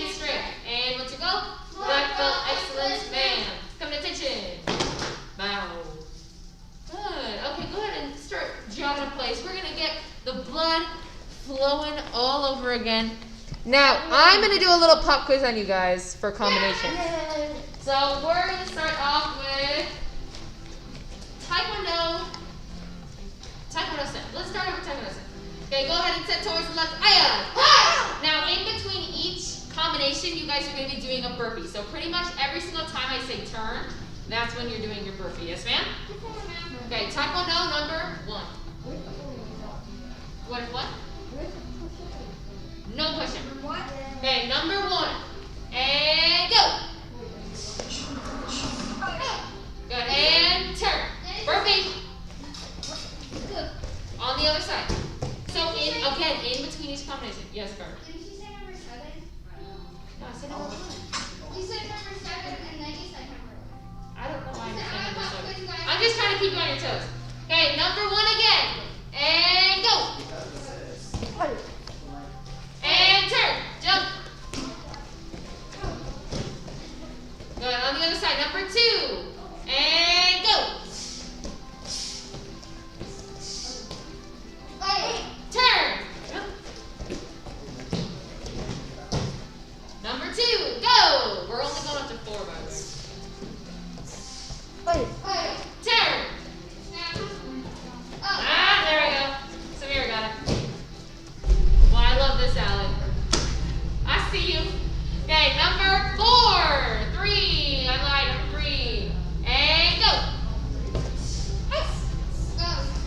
and straight. And let you go. Black belt, excellence, man. Come to attention. Bow. Good. Okay, go ahead and start jogging in place. We're gonna get the blood flowing all over again. Now, I'm gonna do a little pop quiz on you guys for combination. So we're gonna start off with Taekwondo set. Let's start off with Taekwondo set. Okay, go ahead and set towards the left. Aya! Now, in between each combination, you guys are going to be doing a burpee. So pretty much every single time I say turn, that's when you're doing your burpee. Yes, ma'am? Okay, Taekwondo number 1. What? No push-up. Okay, number 1. And go! Good, and turn. Burpee. On the other side. So again, in between each combination. Yes, Bert. Didn't you say number 7? No, I said number 1. You said number 7 and then you said number 1. I don't know why I said number 7. I'm just trying to keep you on your toes. Okay, number 1 again. And go. And turn. Jump. Good. On the other side. Number 2. And go. Turn. Number 2. Go. We're only going up to 4, by the way. Turn. There we go. Samira got it. Well, I love this, Alec. I see you. Okay, number 4. 3. I lied. Number 3. And go.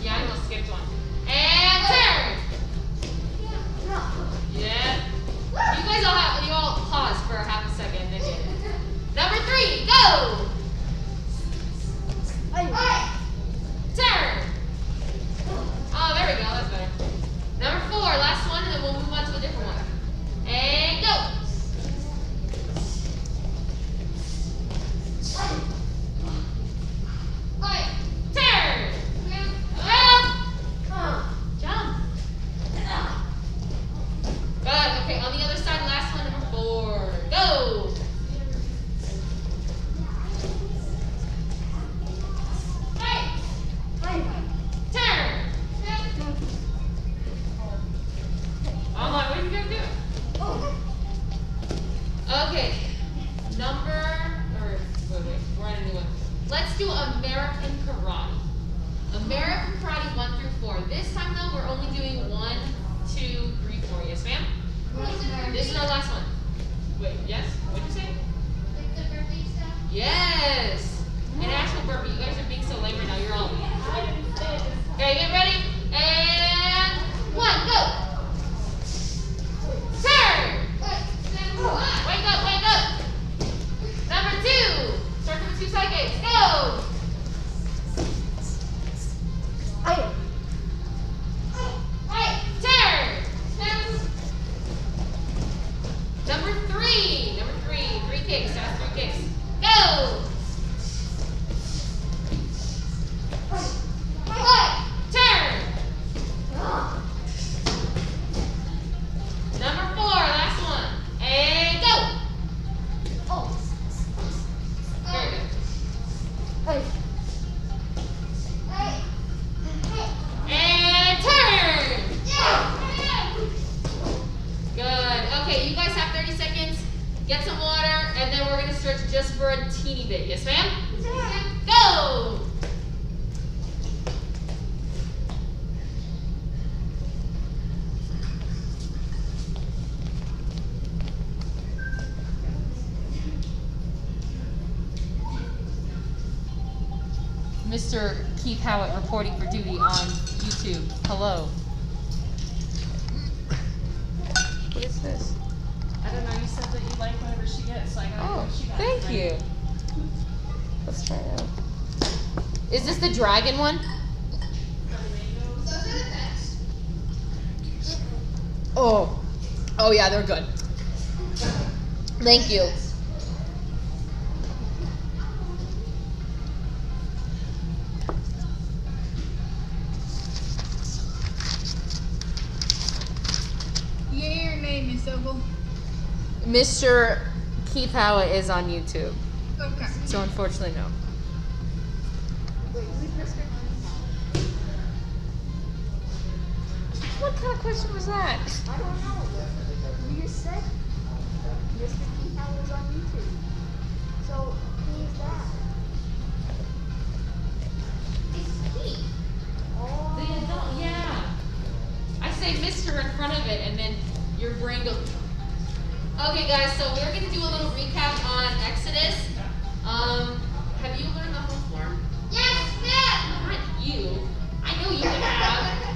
Yeah, I almost skipped one. And turn. Yeah. You all pause for half a second. Then get it. Number 3. Go. Turn. Oh, there we go. That's better. Number 4. Last one, and then we'll move on to a different one. And go. Turn. Jump. Good. Okay, on the other side, last one, number 4. Go. Turn. I'm like, what are you gonna do? Okay. Wait, we're on a new one. Let's do American Karate. American Karate 1 through 4. This time though, we're only doing 1, 2, 3, 4. Yes, ma'am? This is our last one. Wait, yes? What'd you say? Like the burpee stuff? Yes! An actual burpee. You guys are being so lame right now. You're all. Okay, get ready? And 1, go! Turn! Wake up! Number 2! Start for 2 seconds. Go! Turn! Number 3. 3 kicks. That's 3 kicks. Go! Turn! Number 4. Last one. And go! Very good. And turn! Good. Okay, you guys have 30 seconds. Get some water, and then we're going to stretch just for a teeny bit. Yes, ma'am? Go! Mr. Keith Howitt reporting for duty on YouTube. Hello. What is this? I don't know, you said that you like whatever she gets, so I gotta know what she got. Thank you. Let's try it out. Is this the dragon one? Those are the best. Oh yeah, they're good. Thank you. Yeah, your name is Opal. Mr. Keith Howitt is on YouTube. Okay. So unfortunately, no. Wait, who's Mr. What kind of question was that? I don't know. You just said Mr. Keith Howard was on YouTube. So who is that? It's Keith. Oh. The adult, yeah. I say Mr. in front of it, and then your brain goes. Okay, guys. So we're gonna do a little recap on Exodus. Have you learned the whole form? Yes, ma'am. Not you. I know you have.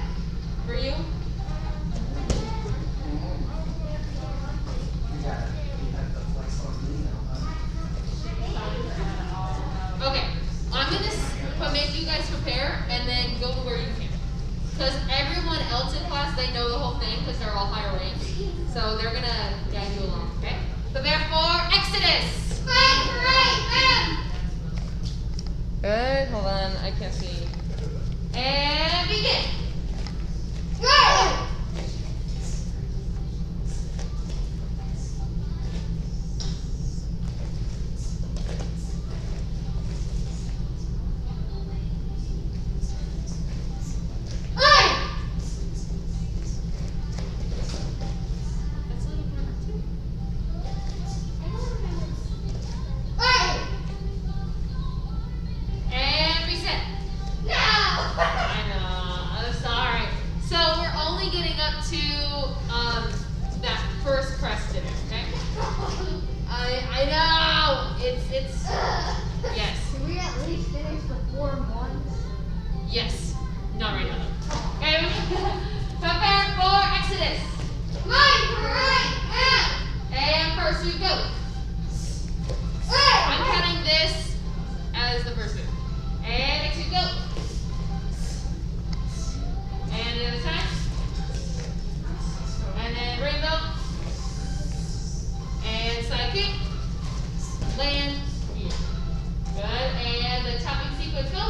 For you? Okay, I'm gonna make you guys prepare and then go to where you can. Because everyone else in class, they know the whole thing because they're all higher ranked. So they're gonna guide you along, okay? Prepare for Exodus! Right. Good, hold on, I can't see. And begin! Go! That's little number 2. And reset. No! I know, I'm sorry. So we're only getting up to that first crest in it, okay? I know. It's yes. Can we at least finish the form once? Yes. Not right now. Okay. Prepare for Exodus. Right. And first we go. I'm counting this as the first move. And next we go. And another time. And then rainbow. And side kick. Land here. Good. And the chopping sequence go.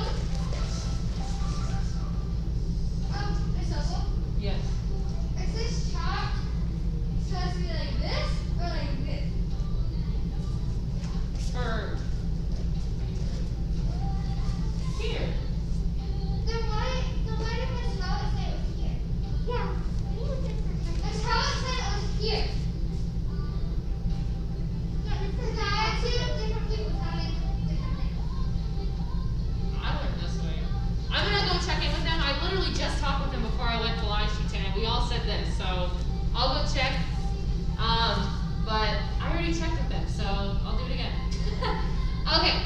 Miss Russell, Yes. is this chop supposed to be like this or like this? Or here. Then why did Miss Howard say it was here? Yeah. Miss Howard said it was here. Because I had two different people telling different things. I learned this way. I'm gonna go check in with them. I literally just talked with them before I went to live shoot today. We all said this, so I'll go check. But I already checked with them, so I'll do it again. Okay,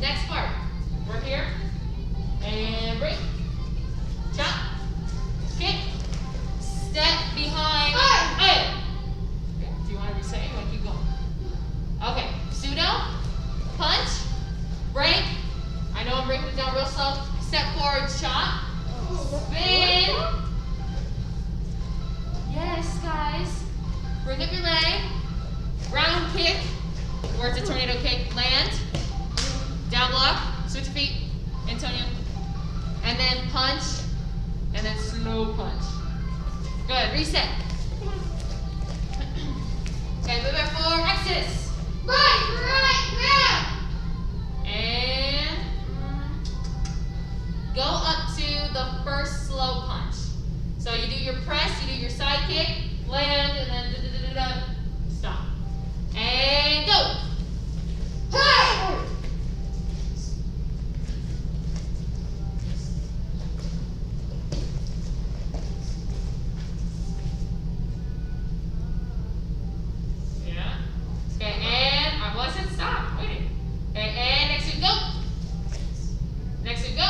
next part. We're here. And break. Chop. Kick. Step behind. Hey! Okay, do you want to reset? Or you want to keep going? Okay, pseudo. Punch. Break. I know I'm breaking it down real slow. Step forward, chop. Spin. Yes, guys. Bring up your leg. Round kick. Or it's a tornado kick. Land. Down block. Switch feet. Antonio. And then punch. And then slow punch. Good. Reset. Okay, move back forward. Exodus. Right. And go up to the first slow punch. So you do your press, you do your side kick, land, and then stop. And go. Hey! Yeah. Okay, and I wasn't stop. Waiting. Okay, and next we go. Next we go.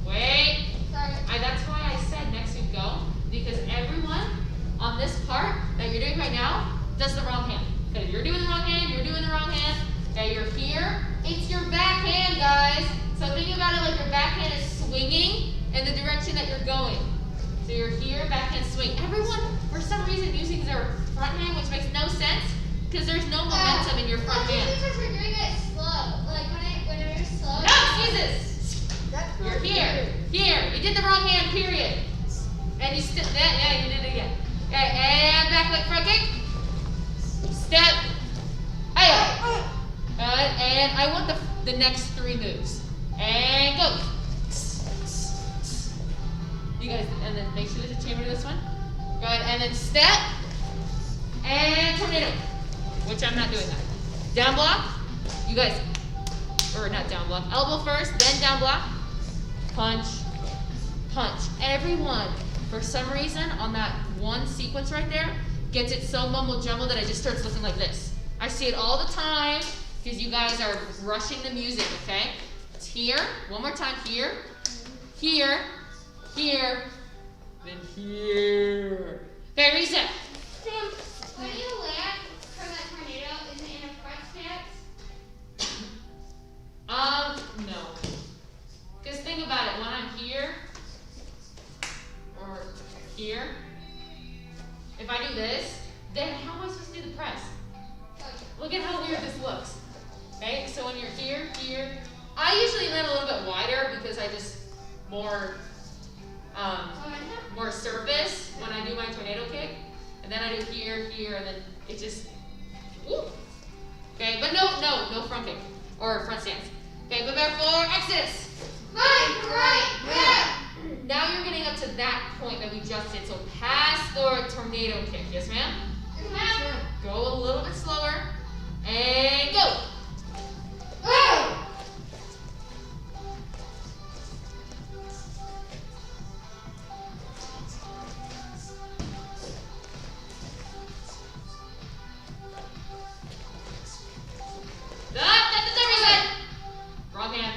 Wait. Sorry. That's why I said next we go, because everyone on this part that you're doing right now does the wrong hand. Okay, you're doing the wrong hand, you're doing the wrong hand. Okay, you're here. It's your back hand, guys. So think about it like your back hand is swinging in the direction that you're going. So you're here, back hand swing. Everyone, for some reason, using their front hand, which makes no sense, because there's no momentum in your front hand. Because we're doing it slow. Like when it was slow. No excuses. You're here. Here. You did the wrong hand, period. And you still, yeah, you did it again. Okay, and back leg front kick. the next 3 moves. And go. You guys, and then make sure there's a chamber to this one. Go ahead, and then step. And tornado. Which I'm not doing that. Down block. You guys, or not down block. Elbow first, then down block. Punch. Punch. Everyone, for some reason, on that one sequence right there, gets it so mumble jumble that it just starts looking like this. I see it all the time because you guys are rushing the music, okay? It's here, one more time, here, here, here, then here. Okay, reset. Sam, when you land from that tornado, is it in a front stance? No. Because think about it, when I'm here, or here, if I do this, then how am I supposed to do the press? Look at how weird this looks. Okay, so when you're here, here, I usually land a little bit wider because I just more surface when I do my tornado kick. And then I do here, here, and then it just, whoop. Okay, but no front kick or front stance. Okay, prepare for exodus. Right. Now you're getting up to that point that we just did. So pass the tornado kick. Yes, ma'am? Yes, ma'am. Go a little bit slower. And go. Go. That's the reset. Wrong hand.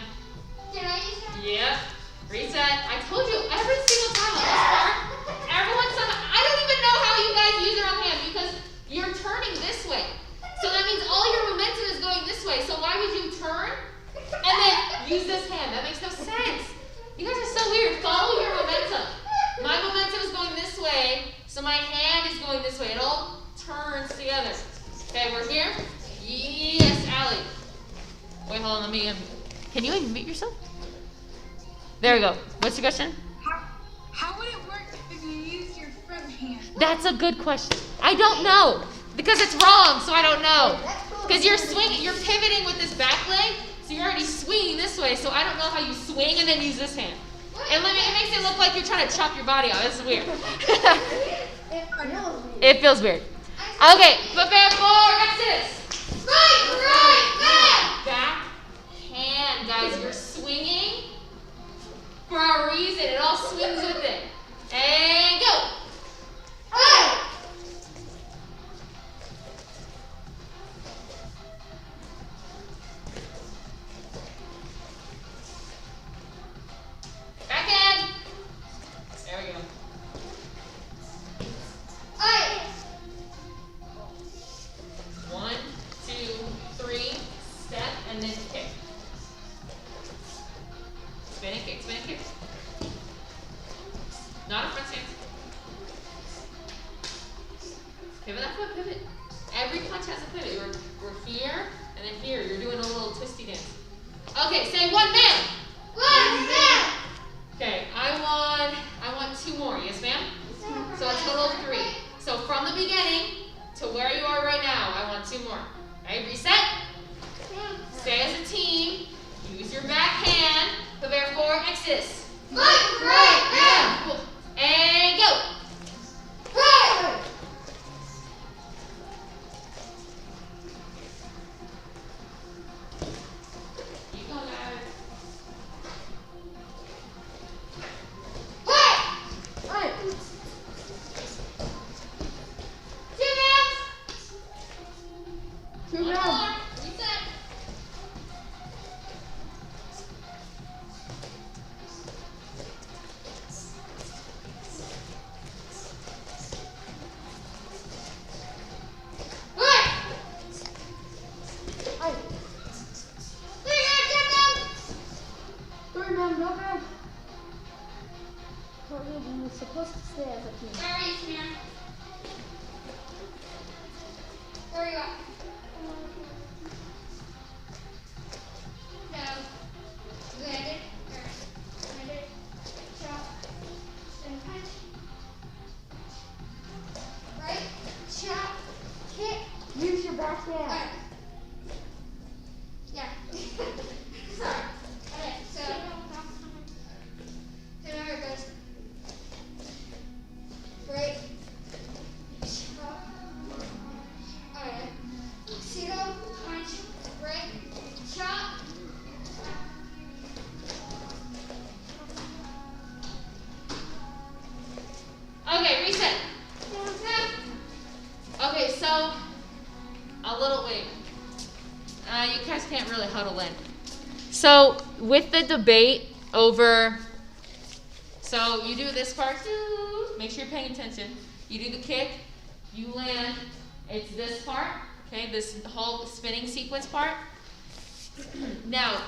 Did I use that? Yep. Reset. I told you every single time on this part, everyone's on. I don't even know how you guys use the wrong hand because you're turning this way. So that means all your momentum is going this way. So why would you turn and then use this hand? That makes no sense. You guys are so weird. Follow your momentum. My momentum is going this way, so my hand is going this way. It all turns together. Okay, we're here. Yes, Allie. Wait, hold on. Let me. Can you unmute yourself? There we go. What's your question? How would it work if you use your front hand? That's a good question. I don't know because it's wrong, so I don't know. Because you're swinging, you're pivoting with this back leg, so you're already swinging this way. So I don't know how you swing and then use this hand. And it makes it look like you're trying to chop your body off. This is weird. It feels weird. Okay, prepare for exodus. Right. Back hand, guys. You're swinging for a reason. It all swings with it. And go. Back hand. There we go. One, two, three, step, and then kick. Spin and kick, spin and kick. Not a front stance. Pivot that foot, pivot. Every punch has a pivot. We're here, and then here. You're doing a little twisty dance. Okay, say one man. Okay, I want 2 more. Yes, ma'am? So a total of 3. So from the beginning to where you are right now, I want 2 more. Okay, reset. Stay as a team. Use your back hand. Prepare for exodus. Cool. And go. You go, guys. One more. Reset. We're supposed to stay as a team. There we go. No. Landed. Chop. And punch. Right. Chop. Kick. Use your back hand. Alright. Yeah. little, wait. You guys can't really huddle in. So with the debate over, so you do this part, make sure you're paying attention. You do the kick, you land, it's this part, okay, this whole spinning sequence part. Now,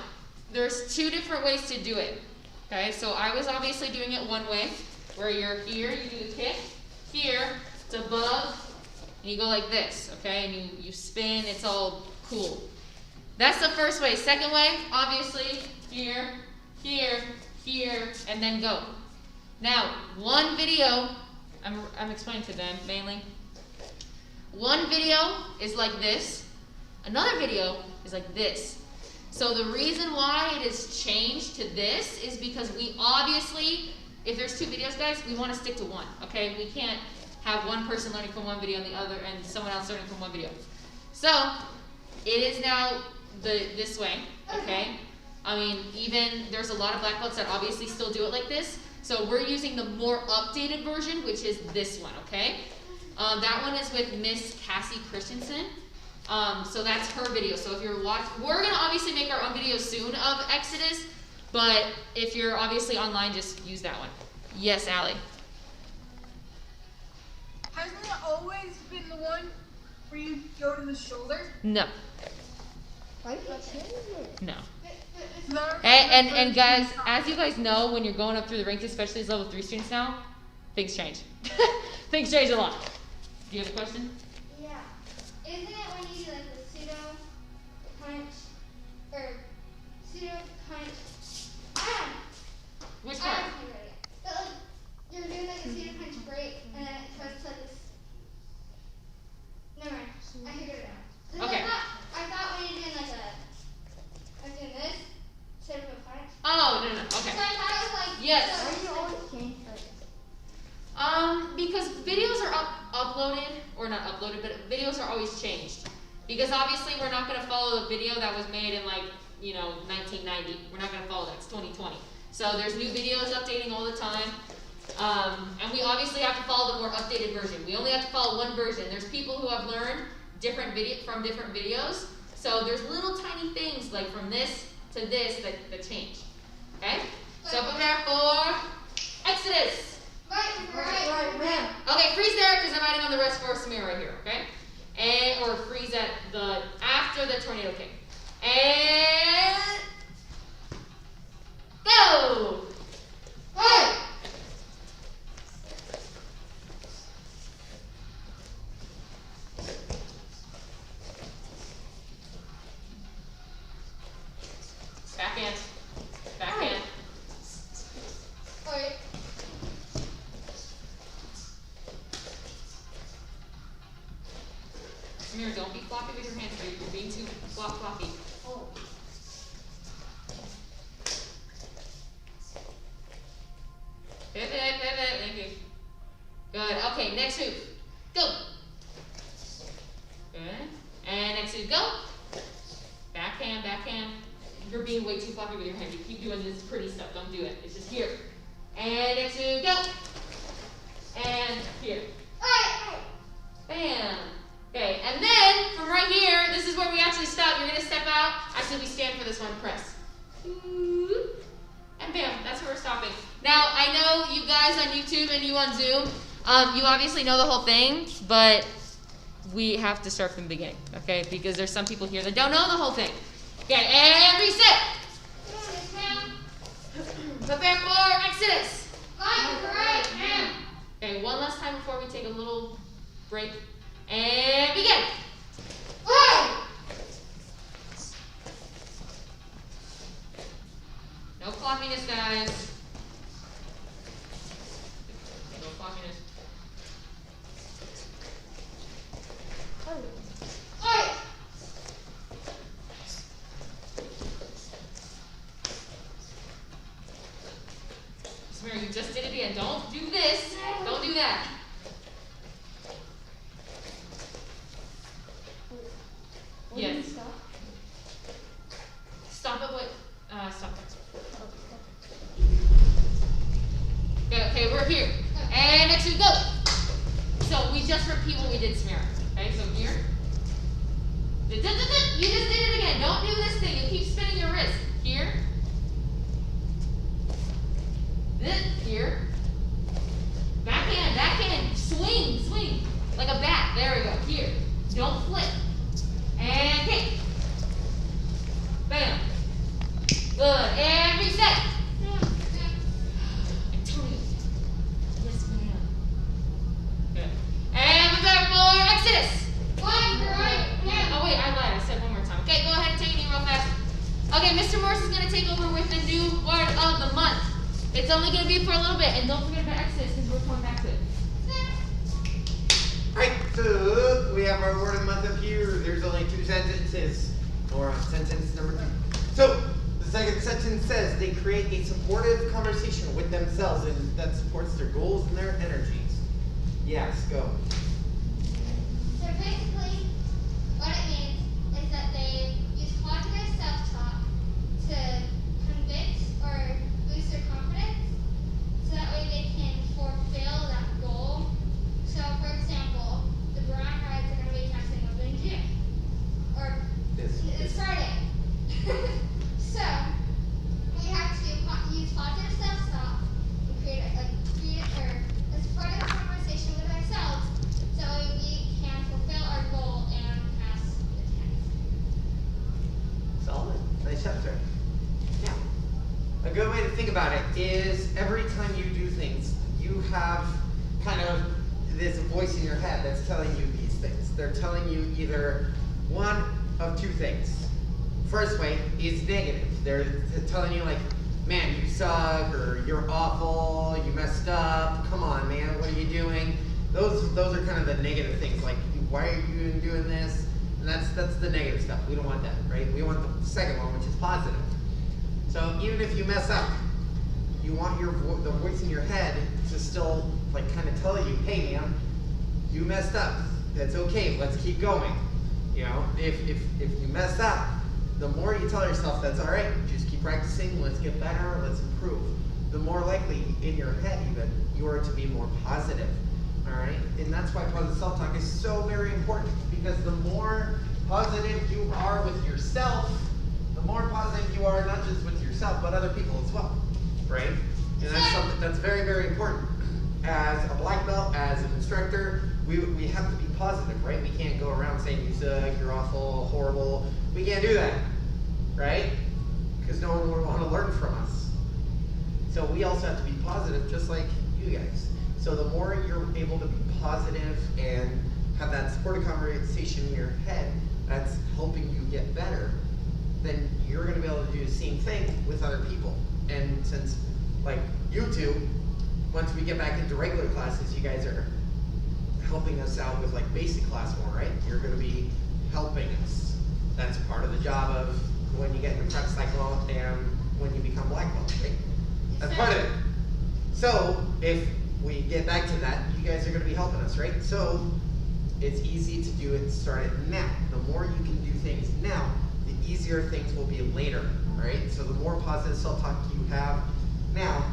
there's two different ways to do it, okay? So I was obviously doing it one way, where you're here, you do the kick, here, it's above, and you go like this, okay? And you spin, it's all cool. That's the first way. Second way, obviously, here, here, here, and then go. Now, one video, I'm explaining to them mainly. One video is like this. Another video is like this. So the reason why it is changed to this is because we obviously, if there's two videos, guys, we want to stick to one, okay? We can't have one person learning from one video and the other, and someone else learning from one video. So it is now this way, okay? I mean, even there's a lot of black belts that obviously still do it like this. So we're using the more updated version, which is this one, okay? That one is with Miss Cassie Christensen. So that's her video. So if you're watching, we're gonna obviously make our own video soon of Exodus, but if you're obviously online, just use that one. Yes, Allie. Hasn't it always been the one where you go to the shoulder? No. Why did you change it? No. No. And guys, as you guys know, when you're going up through the ranks, especially as level 3 students now, things change. Things change a lot. Do you have a question? Yeah. Isn't it when you do like the pseudo punch or pseudo punch? Which part? But like you're doing like a pseudo punch break and then it tries to like this. Never mind. I figured it out. 'Cause Okay. I thought when you're doing like I was doing this instead of a punch. Oh, no. So Okay. I thought it was like Yes. Why do you always change like this? Because videos are uploaded, or not uploaded, but videos are always changed. Because obviously we're not going to follow the video that was made in 1990. We're not going to follow that. It's 2020. So there's new videos updating all the time. And we obviously have to follow the more updated version. We only have to follow one version. There's people who have learned from different videos. So there's little tiny things like from this to this that change. Okay? So prepare for Exodus. right. Okay, freeze there because I'm adding on the rest for Samir right here, okay? Or freeze at after the tornado kick. And go! Hey! Backhand. Backhand. Wait. Samir, don't be floppy with your hands. You're being too floppy. Oh. Pivot. Thank you. Good. Okay, next move. Go. Good. And next move, go. Backhand. You're being way too floppy with your hand. You keep doing this pretty stuff. Don't do it. It's just here. And next move, go. And here. Bam. Okay, and then from right here, this is where we actually stop. You're gonna step out. Actually, we stand for this one. Press. And bam. That's where we're stopping. Now, I know you guys on YouTube and you on Zoom, you obviously know the whole thing, but we have to start from the beginning, okay? Because there's some people here that don't know the whole thing. Okay, and reset. Prepare for Exodus. Okay, one last time before we take a little break. And begin. No floppiness, guys. No floppiness. Samir, you just did it again. Don't do this. Don't do that. Yes. Stop it. What? Stop it. Okay, we're here. And next we go. So we just repeat what we did, Samira. Okay, so here. take over with the new word of the month. It's only going to be for a little bit, and don't forget about Exodus because we're going back to it. Alright, so we have our word of the month up here. There's only 2 sentences. Or on sentence number 2. So, the second sentence says they create a supportive conversation with themselves and that supports their goals and their energies. Yes, go. So basically, what it means is that they use positive self-talk to convince or boost their confidence, so that way they can fulfill that goal. So, for example, the Brown Rides are going to be testing up in June, or it's Friday. So we have to use positive self-talk and create a supportive conversation with ourselves, so we can fulfill our goal and pass the test. Solid. Nice job, sir. Now, a good way to think about it is every time you do things, you have kind of this voice in your head that's telling you these things. They're telling you either one of 2 things. First way is negative. They're telling you like, man, you suck, or you're awful, you messed up, come on, man, what are you doing? Those are kind of the negative things, like, why are you even doing this? And that's the negative stuff. We don't want that, right? We want the second one, which is positive. So even if you mess up, you want the voice in your head to still like kind of tell you, hey man, you messed up. That's okay. Let's keep going. You know, if you mess up, the more you tell yourself that's all right, just keep practicing. Let's get better. Let's improve. The more likely in your head even you are to be more positive. All right, and that's why positive self-talk is so very important, because the more positive you are with yourself, the more positive you are not just with yourself but other people as well, right? And that's something that's very, very important. As a black belt, as an instructor, we have to be positive, right? We can't go around saying you suck, you're awful, horrible. We can't do that, right? Because no one would want to learn from us. So we also have to be positive, just like you guys. So the more you're able to be positive and have that supportive conversation in your head that's helping you get better, then you're going to be able to do the same thing with other people. And since, like, you two, once we get back into regular classes, you guys are helping us out with, like, basic class more, right? You're going to be helping us. That's part of the job of when you get your prep cycle and when you become black belt, right? That's part of it. So, if we get back to that, you guys are going to be helping us, right? So, it's easy to do it, start it now. The more you can do things now, the easier things will be later, right? So the more positive self-talk you have now,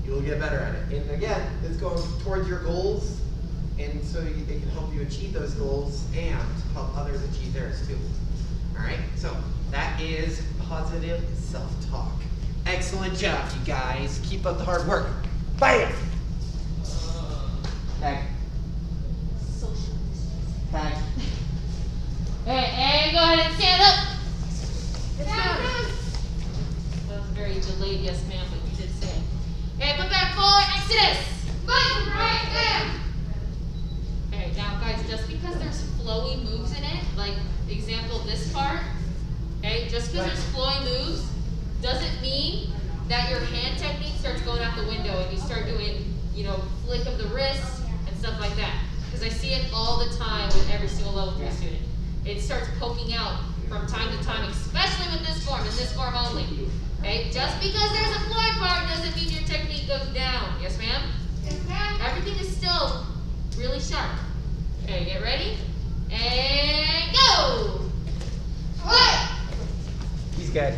you will get better at it. And again, it's going towards your goals, and so it can help you achieve those goals and help others achieve theirs too. All right, so that is positive self-talk. Excellent job, you guys. Keep up the hard work. Bam! Tag. Tag. Hey, go ahead and stand up. That was a very delayed yes ma'am, but you did say it. Okay, put back forward, Exodus. Right there. Okay, now guys, just because there's flowy moves in it, like example this part, okay, just because there's flowy moves doesn't mean that your hand technique starts going out the window and you start doing, you know, flick of the wrists and stuff like that. Because I see it all the time with every single level 3 student. It starts poking out from time to time, especially with this form and this form only. Okay, just because there's a floor part doesn't mean your technique goes down. Yes, ma'am? Yes, ma'am. Everything is still really sharp. Okay, get ready? And go! What? He's good.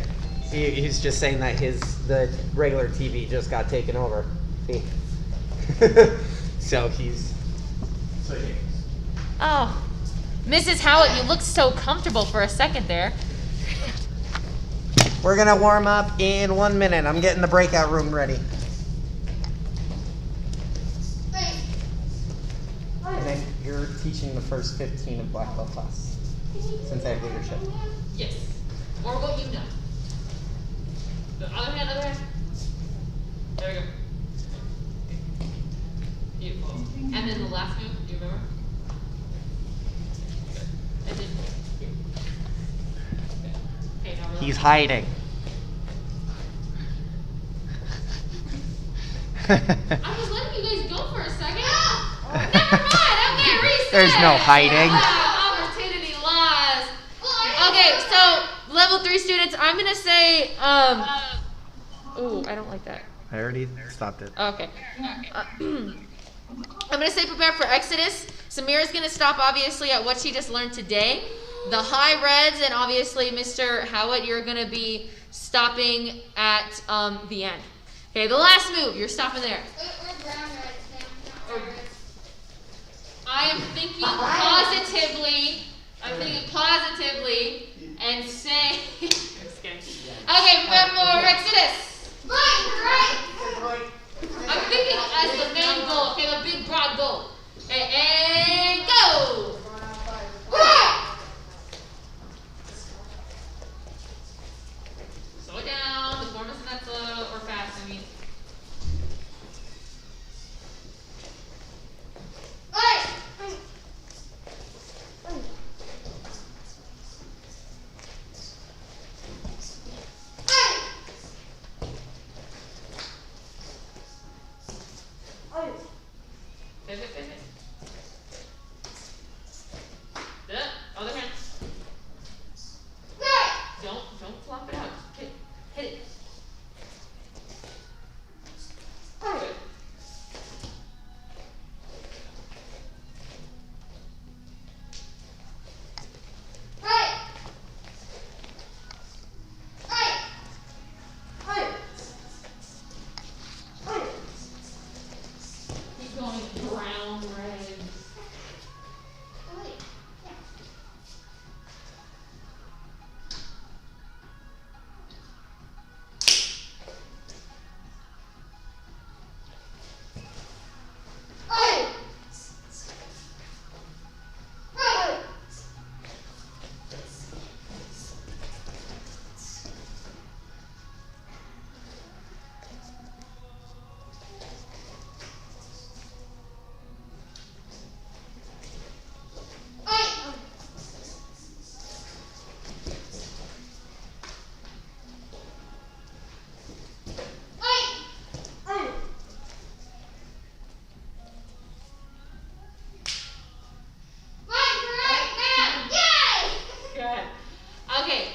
He's just saying that the regular TV just got taken over. See? So he's. So he. Oh, Mrs. Howard, you looked so comfortable for a second there. We're gonna warm up in 1 minute. I'm getting the breakout room ready. Wait. And then you're teaching the first 15 of black belt class, since I have leadership. Yes, or what you know. The other hand, other hand. There we go. Beautiful. And then the last move, do you remember? Good. And then here. Okay, now relax. He's hiding. I was letting you guys go for a second. Never mind. Okay, reset. There's no hiding. Opportunity lost. Okay, so level 3 students, I'm gonna say ooh, I don't like that. I already stopped it. Okay. I'm gonna say prepare for Exodus. Samira's gonna stop obviously at what she just learned today. The high reds and obviously Mr. Howitt, you're gonna be stopping at the end. Okay, the last move, you're stopping there. Or brown reds now, not red reds. I am thinking positively. I'm thinking positively and say. Just kidding. Okay, prepare for Exodus. Right. I'm thinking as the main goal. Okay, the big broad goal. Okay, and go. Slow it down. The form isn't that slow or fast. I mean. Pivot. Other hand. Don't flop it out. Hit it. Good. Keep going brown, red. Good. Okay.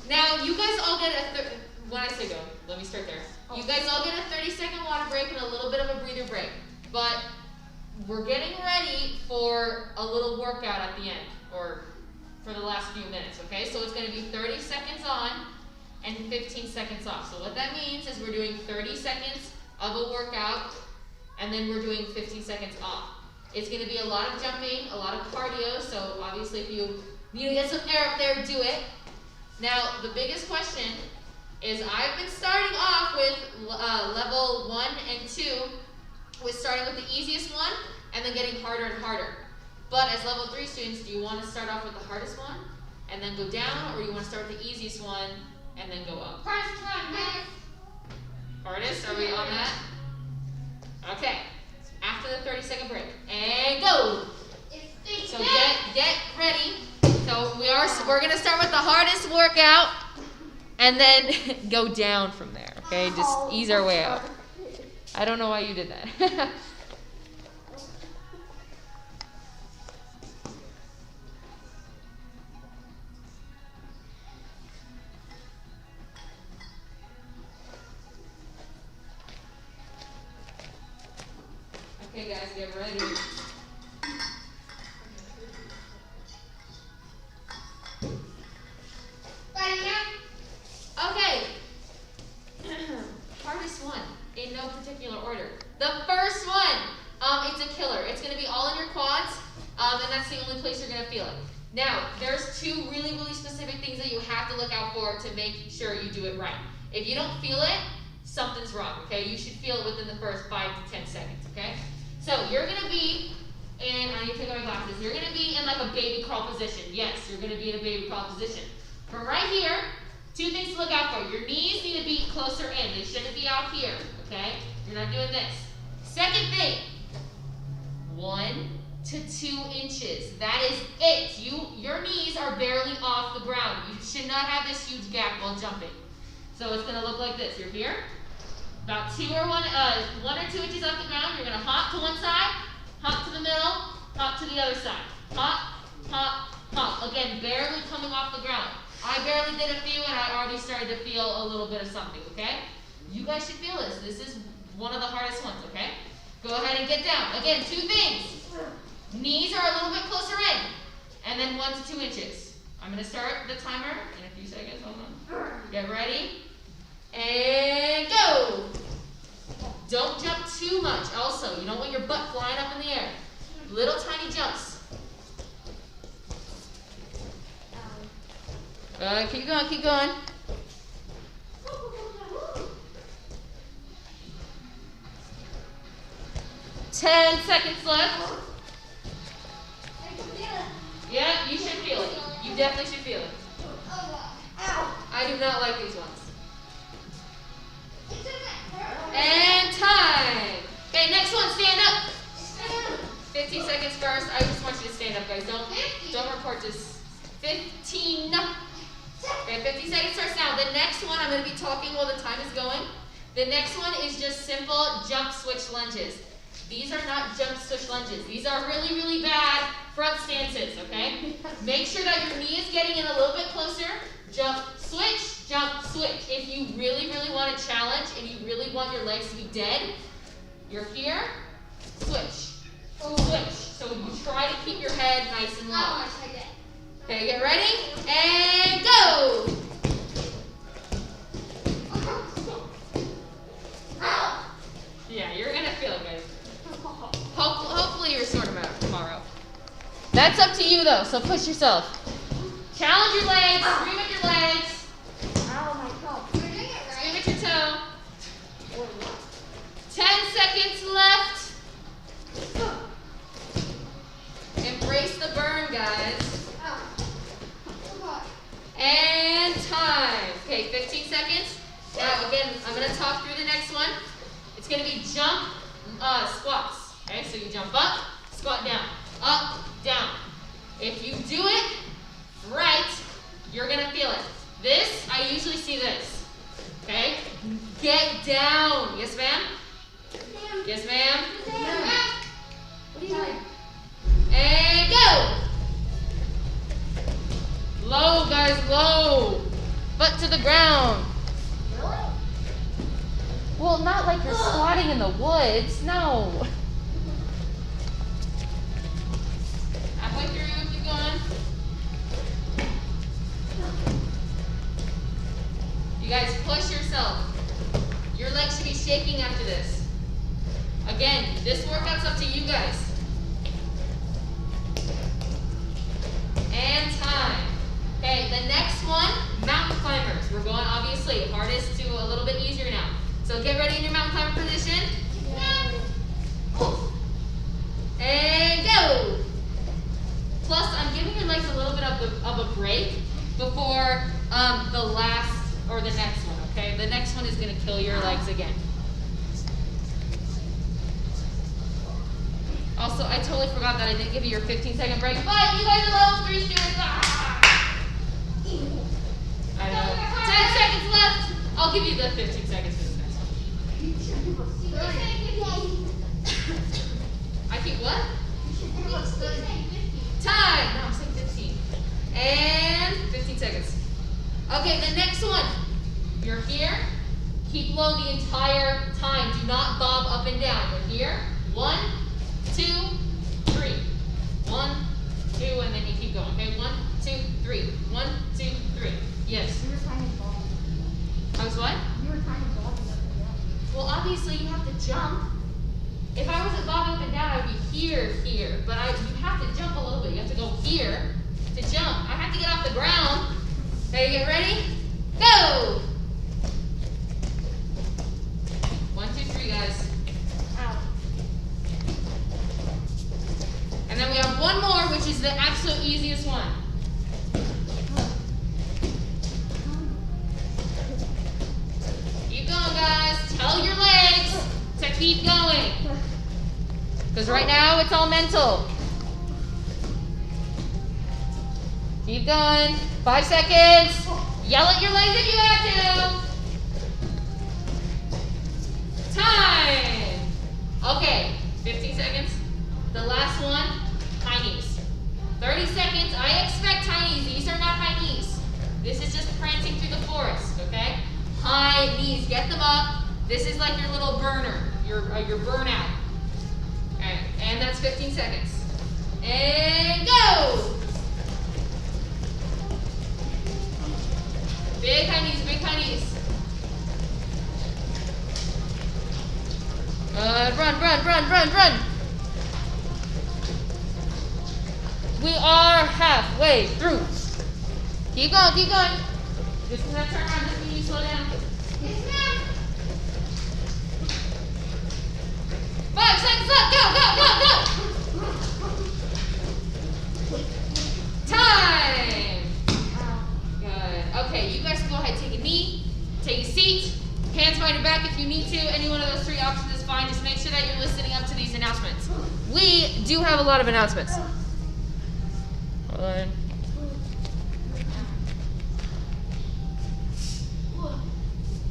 Now you guys all get when I say go, let me start there. You guys all get a 30-second water break and a little bit of a breather break. But we're getting ready for a little workout at the end, or for the last few minutes, okay? So it's going to be 30 seconds on and 15 seconds off. So what that means is we're doing 30 seconds of a workout, and then we're doing 15 seconds off. It's going to be a lot of jumping, a lot of cardio, so obviously if you need to get some air up there, do it. Now, the biggest question is I've been starting off with level 1 and 2, with starting with the easiest one and then getting harder and harder. But as level 3 students, do you want to start off with the hardest one and then go down, or you want to start with the easiest one and then go up? Hardest, are we on that? Okay, after the 30-second break, and go! So get ready. So we're gonna start with the hardest workout and then go down from there, okay? Just ease our way out. I don't know why you did that. Okay guys, get ready. Okay. Hardest one, in no particular order. The first one, it's a killer. It's going to be all in your quads, and that's the only place you're going to feel it. Now, there's two really, really specific things that you have to look out for to make sure you do it right. If you don't feel it, something's wrong, okay? You should feel it within the first 5 to 10 seconds, okay? So you're going to be in, I need to take off my glasses, you're going to be in like a baby crawl position. Yes, you're going to be in a baby crawl position. From right here, two things to look out for. Your knees need to be closer in. They shouldn't be out here, okay? You're not doing this. Second thing, 1 to 2 inches. That is it. Your knees are barely off the ground. You should not have this huge gap while jumping. So it's going to look like this. You're here, About 1 or 2 inches off the ground. You're gonna hop to one side, hop to the middle, hop to the other side. Hop, hop, hop. Again, barely coming off the ground. I barely did a few and I already started to feel a little bit of something, okay? You guys should feel this. This is one of the hardest ones, okay? Go ahead and get down. Again, 2 things. Knees are a little bit closer in. And then 1 to 2 inches. I'm gonna start the timer in a few seconds. Hold on. Get ready. And go. Don't jump too much also. You don't want your butt flying up in the air. Little tiny jumps. Keep going, keep going. 10 seconds left. Yeah, you should feel it. You definitely should feel it. I do not like these ones. And time. Okay, next one, stand up. 15 seconds first. I just want you to stand up, guys. Don't report this. 15. Okay, 50 seconds starts now. The next one, I'm going to be talking while the time is going. The next one is just simple jump switch lunges. These are not jump switch lunges. These are really, really bad front stances, okay? Make sure that your knee is getting in a little bit closer. Jump, switch, jump, switch. If you really, really want a challenge and you really want your legs to be dead, you're here, switch, switch. So you try to keep your head nice and low. Okay, get ready, and go! Yeah, you're gonna feel it, guys. Hopefully you're sort of out tomorrow. That's up to you though, so push yourself. Challenge your legs, scream at your legs. Ow, my toe. We're doing it right. Scream at your toe. 10 seconds left. Embrace the burn, guys. And time. Okay, 15 seconds. Now again, I'm gonna talk through the next one. It's gonna be jump, squats. Okay, so you jump up, squat down, up, down. If you do it right, you're gonna feel it. This, I usually see this. Okay? Get down. Yes, ma'am? Yes, ma'am? What are you doing? And go! Low, guys, low. Butt to the ground. Really? Well, not like you're squatting in the woods. No. Halfway through, keep going. You guys push yourself. Your legs should be shaking after this. Again, this workout's up to you guys. And time. Okay, the next one, mountain climbers. We're going obviously hardest to a little bit easier now. So get ready in your mountain climber position. And go. Plus, I'm giving your legs a little bit of a break before the last or the next one, okay? The next one is going to kill your legs again. Also, I totally forgot that I didn't give you your 15-second break, but you guys are low, 3 students. I know. 10 seconds left. I'll give you the 15 seconds for this next one. I keep what? Time. No, I'm saying 15. And 15 seconds. Okay, the next one. You're here. Keep low the entire time. Do not bob up and down. You're here. 1, 2, 3. 1, 2, and then you keep going. Okay, 1, 2, 3. 1, 2, 3. Yes. You were trying to fall. I was what? You were trying to fall up and down. Well, obviously you have to jump. If I wasn't bobbing up and down, I'd be here. But you have to jump a little bit. You have to go here to jump. I have to get off the ground. Okay, get ready? Go! 1, 2, 3, guys. Ow. And then we have one more, which is the absolute easiest one. Keep going, guys. Tell your legs to keep going. Because right now it's all mental. Keep going. 5 seconds. Yell at your legs if you have to. Time! Okay, 15 seconds. The last one, high knees. 30 seconds. I expect high knees. These are not high knees. This is just prancing through the forest, okay? High knees. Get them up. This is like your little burner, your burnout. Okay, and that's 15 seconds. And go! Big high knees, big high knees. Run. We are halfway through. Keep going. Just gonna turn around, just when you slow down. Yes, ma'am. 5 seconds left, go. Time. Good. Okay, you guys go ahead, take a knee, take a seat, hands behind your back if you need to. Any one of those 3 options is fine. Just make sure that you're listening up to these announcements. We do have a lot of announcements. Hold on.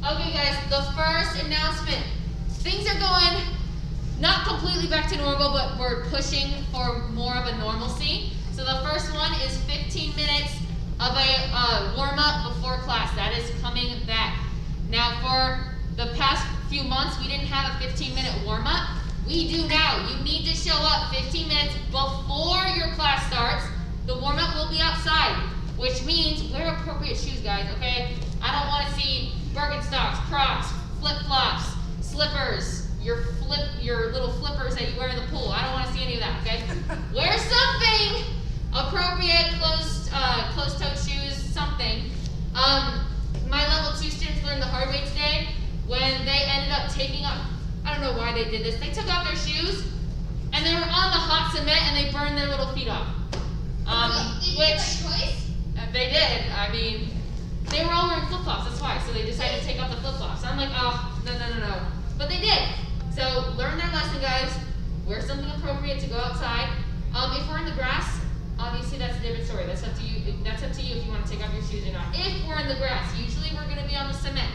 Okay, guys, the first announcement. Things are going not completely back to normal, but we're pushing for more of a normalcy. So the first one is 15 minutes of a warm-up before class. That is coming back. Now, for the past few months, we didn't have a 15-minute warm-up. We do now. You need to show up 15 minutes before your class starts. The warm-up will be outside, which means wear appropriate shoes, guys, okay? I don't want to see Birkenstocks, Crocs, flip-flops, slippers, your little flippers that you wear in the pool. I don't want to see any of that, okay? Wear something appropriate, closed-toed shoes, something. My level 2 students learned the hard way today when they ended up taking off, I don't know why they did this, they took off their shoes and they were on the hot cement and they burned their little feet off. Did you make a choice? They did. I mean, they were all wearing flip-flops, that's why. So they decided to take off the flip-flops. I'm like, oh, no. But they did. So learn their lesson, guys. Wear something appropriate to go outside. If we're in the grass, obviously that's a different story. That's up to you. That's up to you if you want to take off your shoes or not. If we're in the grass, usually we're going to be on the cement.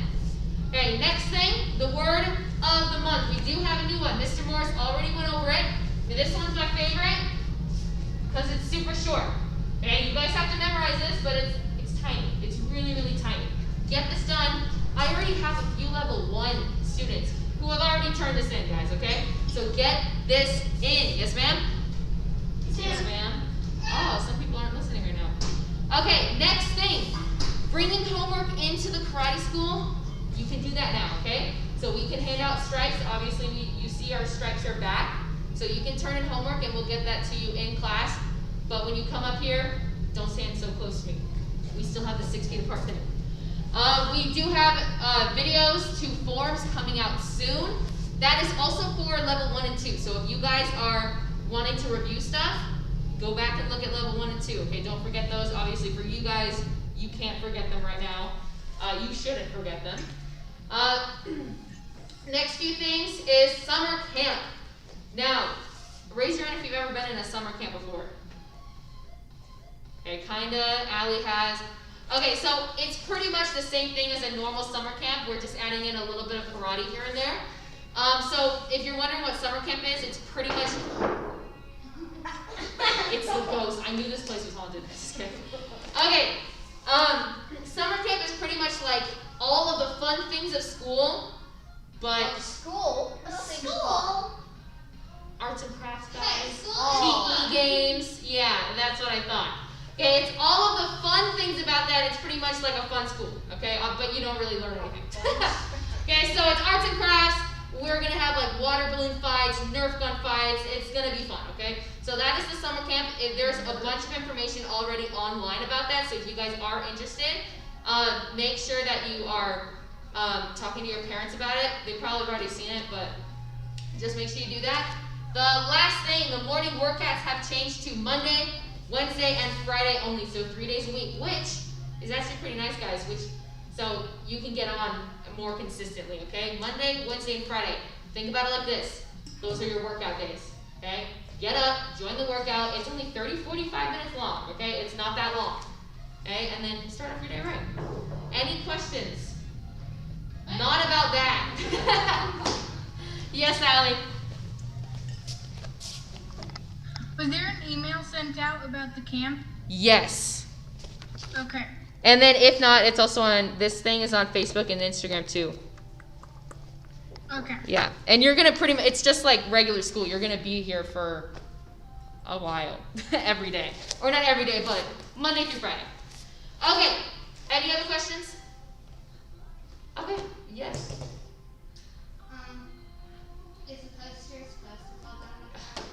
Okay, next thing, the word of the month. We do have a new one. Mr. Morris already went over it. Now, this one's my favorite because it's super short. Okay, you guys have to memorize this, but it's tiny. It's really, really tiny. Get this done. I already have a few level 1 students who have already turned this in, guys, okay? So get this in. Yes, ma'am? Yes, ma'am. Oh, some people aren't listening right now. Okay, next thing. Bringing homework into the karate school, you can do that now, okay? So we can hand out stripes. Obviously, you see our stripes are back. So you can turn in homework and we'll get that to you in class. But when you come up here, don't stand so close to me. We still have the 6 feet apart thing. We do have videos to forms coming out soon. That is also for level 1 and 2. So if you guys are wanting to review stuff, go back and look at level 1 and 2. Okay, don't forget those. Obviously for you guys, you can't forget them right now. You shouldn't forget them. Next few things is summer camp. Now, raise your hand if you've ever been in a summer camp before. Okay, kinda, Allie has. Okay, so it's pretty much the same thing as a normal summer camp. We're just adding in a little bit of karate here and there. So if you're wondering what summer camp is, it's pretty much, it's the ghost. I knew this place was haunted. Just kidding. Okay, summer camp is pretty much like all of the fun things of school, but School? School? arts and crafts, Hey, guys. school. PE games, yeah, that's what I thought. Okay, it's all of the fun things about that. It's pretty much like a fun school, okay? But you don't really learn anything. Okay, so it's arts and crafts. We're gonna have like water balloon fights, Nerf gun fights. It's gonna be fun, okay? So that is the summer camp. There's a bunch of information already online about that. So if you guys are interested, make sure that you are talking to your parents about it. They probably have already seen it, but just make sure you do that. The last thing, the morning workouts have changed to Monday, Wednesday, and Friday only, so 3 days a week, which is actually pretty nice, guys. So you can get on more consistently, okay? Monday, Wednesday, and Friday. Think about it like this. Those are your workout days, okay? Get up, join the workout. It's only 30, 45 minutes long, okay? It's not that long, okay? And then start off your day right. Any questions? Not about that. Yes, Allie. Was there an email sent out about the camp? Yes. Okay. And then if not, it's also on, this thing is on Facebook and Instagram too. Okay. Yeah. And you're gonna pretty much, it's just like regular school. You're gonna be here for a while. Every day. Or not every day, but Monday through Friday. Okay. Any other questions? Okay. Yes. Is the poster supposed to fall down the ground?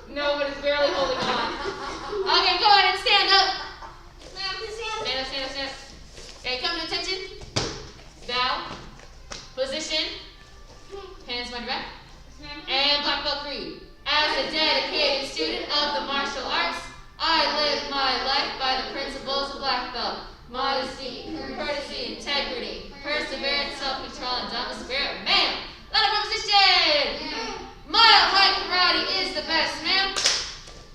No, but it's barely holding on. Okay, go ahead and stand up. Stand up, stand up, stand up. Okay, come to attention. Bow. Position. Hands behind your back. And black belt creed. As a dedicated student of the martial arts, I live my life by the principles of black belt. Modesty, courtesy, integrity, perseverance, self-control, and dumb spirit. Ma'am, let up position. Mild light karate is the best, ma'am.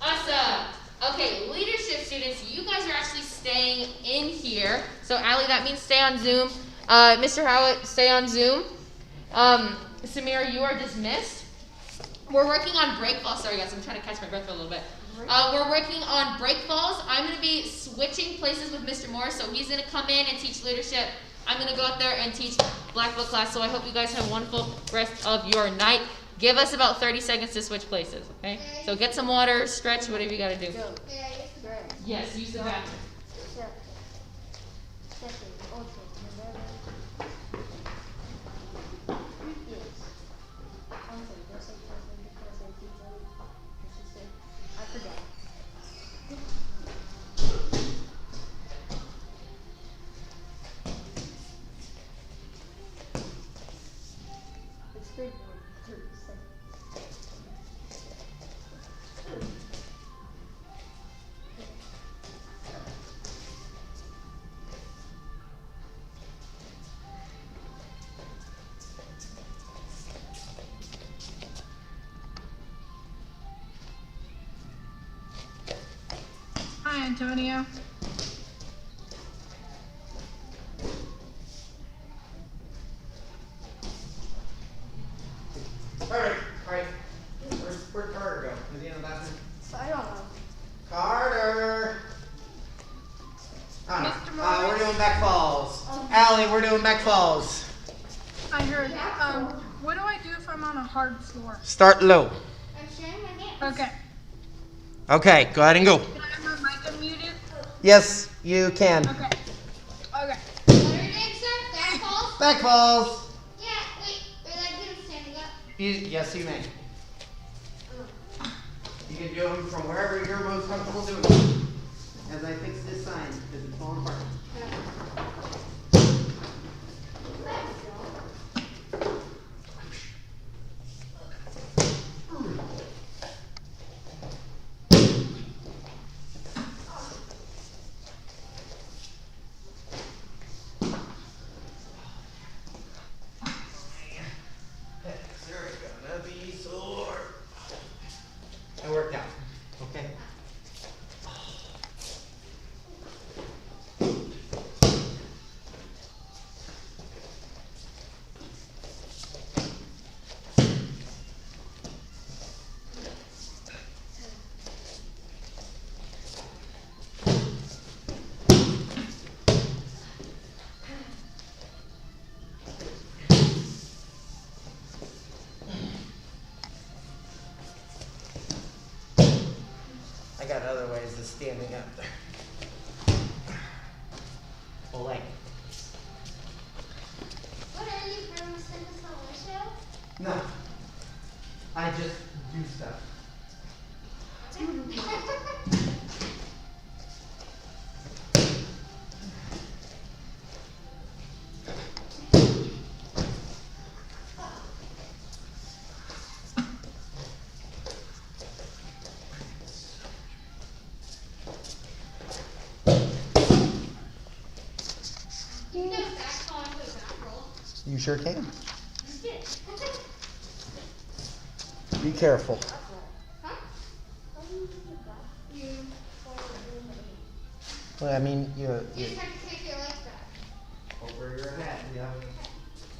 Awesome. Okay, leadership students, you guys are actually staying in here. So Allie, that means stay on Zoom. Mr. Howitt, stay on Zoom. Samira, you are dismissed. We're working on break falls. Sorry guys, I'm trying to catch my breath for a little bit. We're working on break falls. I'm going to be switching places with Mr. Moore, so he's going to come in and teach leadership. I'm going to go out there and teach black belt class. So I hope you guys have a wonderful rest of your night. Give us about 30 seconds to switch places, okay? So get some water, stretch, whatever you got to do. Yes, use the bathroom. Hi, Antonio. Alright. Where'd Carter go? Is he in the bathroom? I don't know. Carter! Mr. Morris? We're doing back falls. Allie, we're doing back falls. I heard. What do I do if I'm on a hard floor? Start low. I'm sharing my hands. Okay. Okay, go ahead and go. Can I have my mic unmuted? Yes, you can. Okay. Okay. What are you doing, sir? Back falls? Back falls. Yeah, wait. We're like doing standing up. Yes, you may. You can do them from wherever you're most comfortable doing them. As I fix this sign, because it's falling apart. They're gonna be sore. It worked out. Okay. I got other ways of standing up there. Full leg. What are you from Cinderella show? No. I just do stuff. You can do a back fall into a back roll. You sure can. Yeah. Be careful. Huh? You Well, I mean, you just have to take your legs back. over your head, yeah.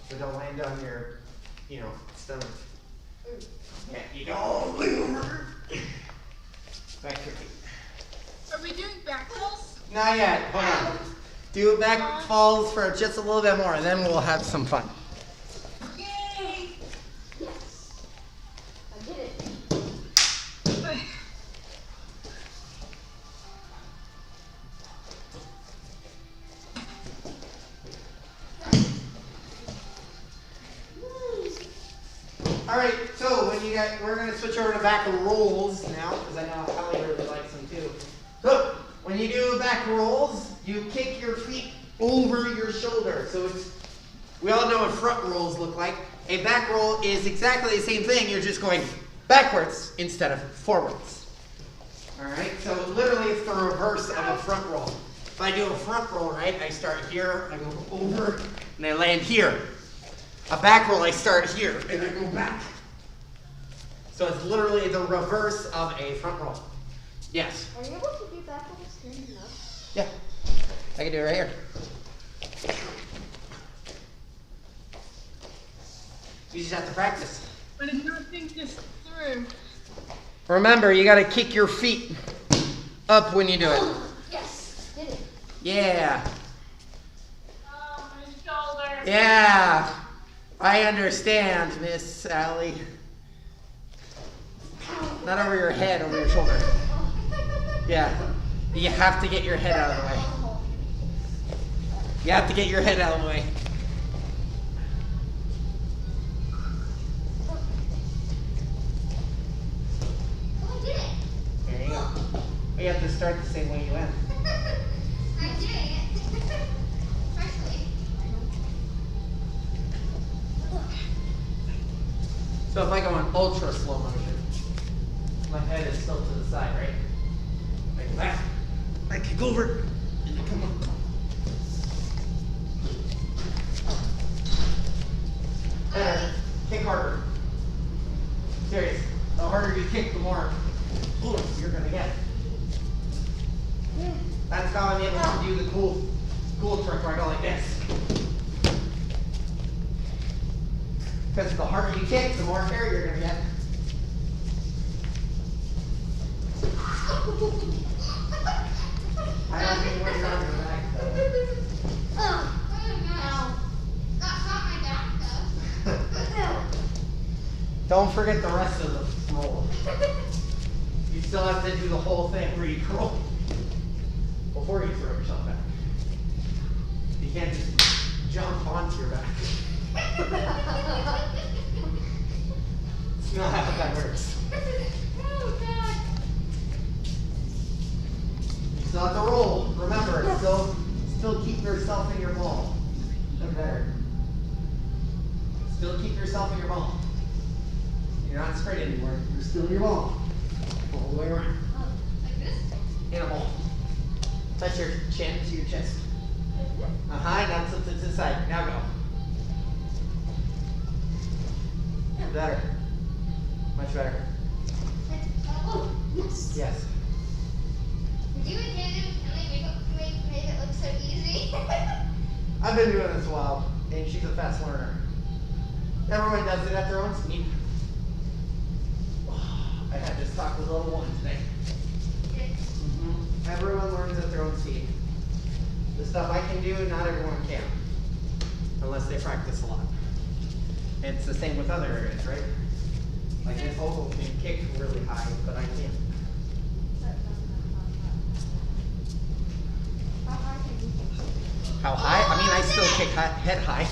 So don't land on your stomach. Yeah, you don't lay over. Back your feet. Are we doing back rolls? Not yet. Hold on. Do back falls for just a little bit more, and then we'll have some fun. Yay! Yes. I did it. All right. So we're gonna switch over to back rolls now, because I know Allie really likes them too. So when you do back rolls, you kick your feet over your shoulder. So we all know what front rolls look like. A back roll is exactly the same thing. You're just going backwards instead of forwards. All right. So literally, it's the reverse of a front roll. If I do a front roll, right, I start here, I go over, and I land here. A back roll, I start here, and I go back. So it's literally the reverse of a front roll. Yes? Are you able to do back rolls standing up? Yeah. I can do it right here. You just have to practice. But if not think this through. Remember, you gotta kick your feet up when you do it. Yes. Did it. Yeah. Oh, my shoulder. Yeah. I understand, Miss Sally. Not over your head, over your shoulder. Yeah. You have to get your head out of the way. You have to get your head out of the way. Oh, I did it. There you go. You have to start the same way you end. I'm doing it. Freshly. So if I go in ultra slow motion, my head is still to the side, right? Like that. I kick over, and I come up. Better. Kick harder. Serious. The harder you kick, the more you're gonna get. That's how I'm able to do the cool trick where I go like this. Because the harder you kick, the more air you're gonna get. I don't think we're on your back though. Oh gosh. That's not my back though. Don't forget the rest of the roll. You still have to do the whole thing where you roll before you throw yourself back. You can't just jump onto your back. It's not how that works. Oh god. You still have to roll. Remember, still keep yourself in your ball. Look better. Still keep yourself in your ball. You're not straight anymore. You're still in your ball. All the way around. Like this? In a ball. Touch your chin to your chest. Now tilt it to the side. Now go. Better. Much better. Oh, yes. Yes. Did you and David make it look so easy? I've been doing this a while, and she's a fast learner. Everyone does it at their own speed. I had this talk with little one today. Everyone learns at their own speed. The stuff I can do, not everyone can. Unless they practice a lot. And it's the same with other areas, right? Like this vocal can kick really high, but I can't. How high? I mean, I still kick head high.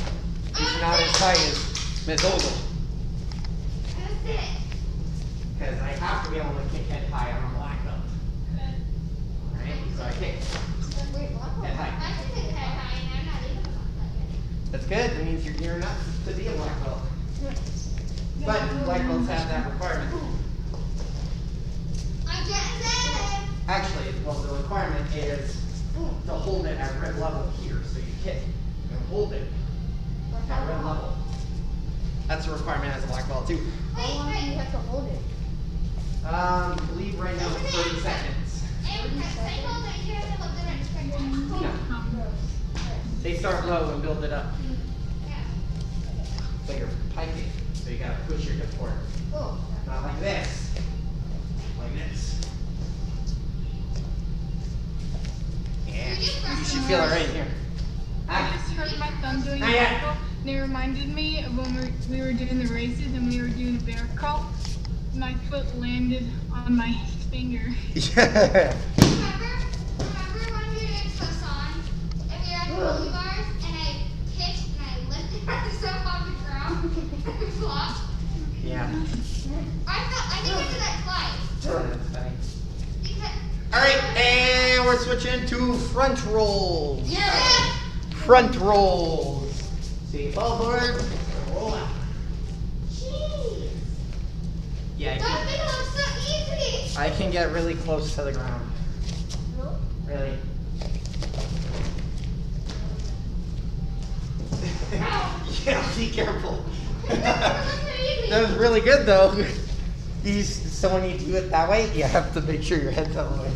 It's not as high as Miss Ogle. I just did it. Because I have to be able to kick head high on a black belt. Alright, so I kick Wait, what? head high. I can take head high and I'm not even a black belt. That's good. That means you're gearing up to be a black belt. But black belts have that requirement. I'm getting there. Actually, well, the requirement is to hold it at red level here. So you kick and hold it at red level. That's a requirement as a black belt too. How long do you have to hold it? I believe right now it's 30 seconds. They start low and build it up. So you're piking. you gotta push your hip forward. Oh. Not like this. Like this. Yeah. You should feel it right here. I just heard my thumb doing a Not yet. circle. And it reminded me of when we were doing the races and we were doing a bear crawl. My foot landed on my finger. Yeah. Remember when we were doing Poisson and we were at the bowling bars and I kicked and I lifted myself off the ground and we flopped? Yeah. I think I did that twice. That's funny. Because Alright, and we're switching to front rolls. yeah. Front rolls. See, ball board, roll out. Jeez. Yeah, Don't think it looks so easy. I can get really close to the ground. No. Really. Yeah, be careful. That was really good though. So when you do it that way, you have to make sure your head's that way.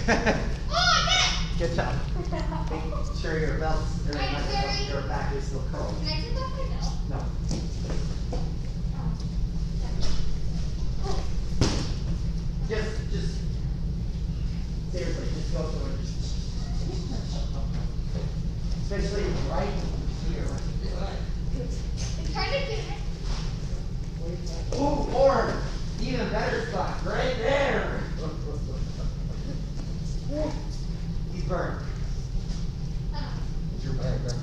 Oh, I did it. Good job. Make sure your belt's or your back is still curled. Can I take off my belt? No. Just seriously, just go for it. Especially right here. It's hard to do it. Ooh, or even better spot, right there. He's burned. Oh. Is your back record?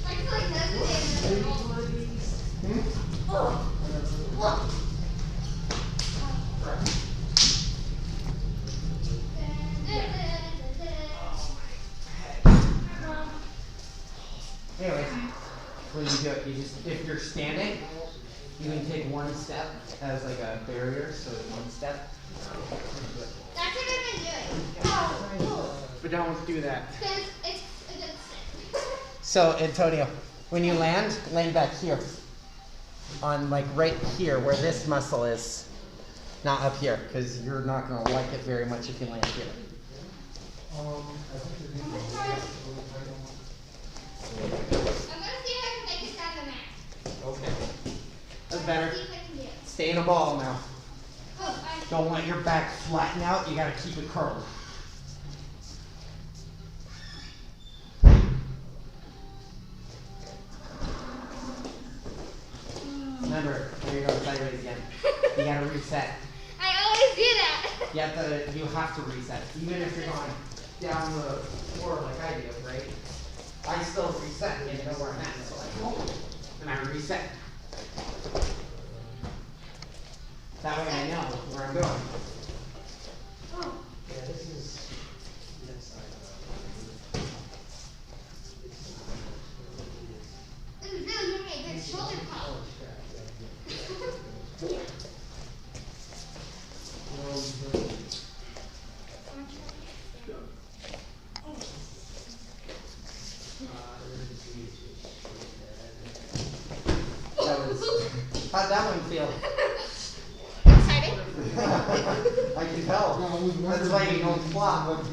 I feel like hesitating. Anyways, when you do it, you just, if you're standing, you can take one step as like a barrier, so it's one step. That's what I've been doing. But don't do that. Because it's a good stick. So, Antonio, when you land back here. On like right here where this muscle is. Not up here, because you're not going to like it very much if you land here. I'm gonna see if I can make it down the mat. Okay. That's better. See if I can do it. Stay in a ball now. Oh, Don't let your back flatten out. You got to keep it curled. Remember, here you go sideways again. You got to reset. I always do that. You have to reset. Even if you're going down the floor like I do, right? I still reset and know where I'm at. So I hold and I reset. That way I know where I'm going. Yeah, this is this side. This is really giving me a good shoulder pop. How'd that one feel? Excited? I can tell. That's why you don't flop.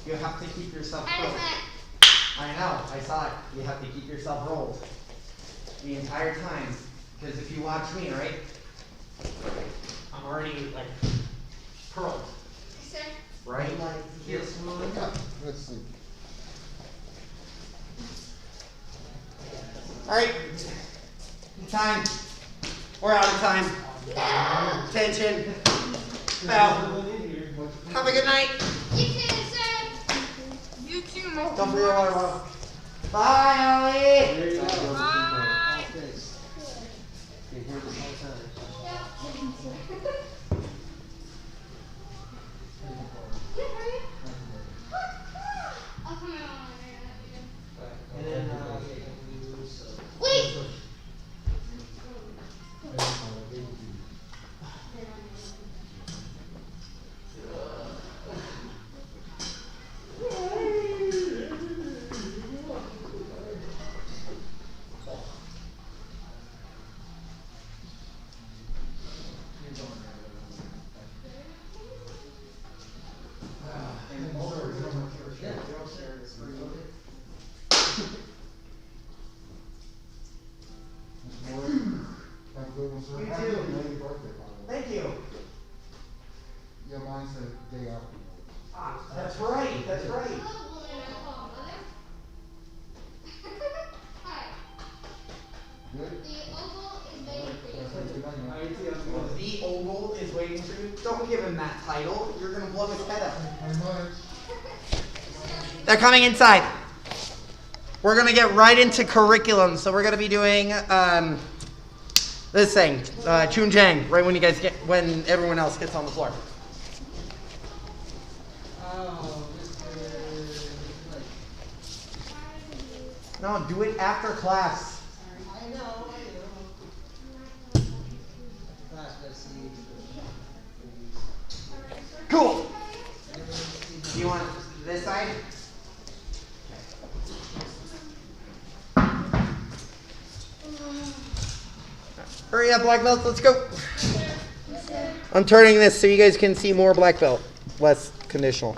You have to keep yourself How does rolled. that? I know, I saw it. You have to keep yourself rolled the entire time. Because if you watch me, right? I'm already like curled. Sir? Right? Like here. Let's see. Alright. Time. We're out of time. Attention. Bow. Have a good night. You too, sir. You too, Mo. Don't forget water bottle. Bye, Ellie. There you go. Bye. Okay. You hear this all the time. You hurry. Oh, come on. And then, Wait. The oval is waiting for you. Don't give him that title. You're gonna blow his head up. They're coming inside. We're gonna get right into curriculum. So we're gonna be doing this thing, Chun Jang, right when everyone else gets on the floor. No, do it after class. I know. Cool. Do you want this side? Hurry up, black belts, let's go. I'm turning this so you guys can see more black belt, less conditional.